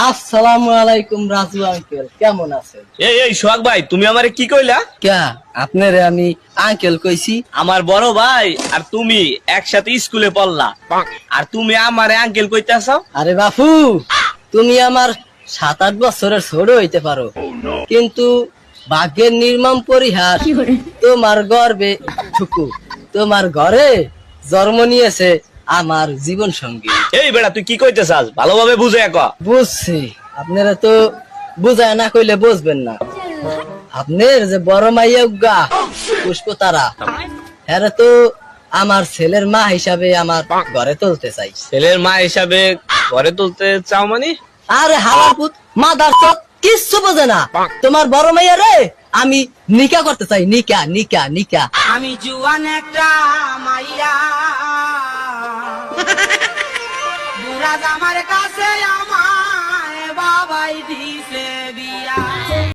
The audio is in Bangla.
আসসালামু আলাইকুম রাজু আঙ্কেল, কেমন আছেন? এই সোহাগ ভাই, তুমি আমারে কি কইলা? ক্যা আপনারে আমি আঙ্কেল কইছি? আমার বড় ভাই আর তুমি একসাথে স্কুলে পড়লা, আর তুমি আমারে আঙ্কেল কইতাছ? আরে বাপু, তুমি আমার 7-8 বছরের ছোট হইতে পারো, কিন্তু ভাগ্যের নির্মম পরিহাস, তোমার গর্বে ঠুকু, তোমার ঘরে জন্ম নিয়েছে আমার জীবন সঙ্গী। এই বেটা, তুই কি কইতেছাস? ভালোভাবে বুঝে এক। বুঝছি, আপনারা তো বুঝায় না কইলে বুঝবেন না। আপনার যে বড় মাইয়া উগা পুষ্প তারা, হ্যাঁ তো আমার ছেলের মা হিসাবে আমার ঘরে তুলতে চাই। ছেলের মা হিসাবে ঘরে তুলতে চাও মানে? আরে হালাপুত মাদার চোদ, কিচ্ছু বোঝে না। তোমার বড় মাইয়া রে আমি নিকা করতে চাই, নিকা নিকা নিকা। আমি জুয়ান একটা মাইয়া, বুড়া আমার কাছে আমার বাবাই দিছে বিয়া।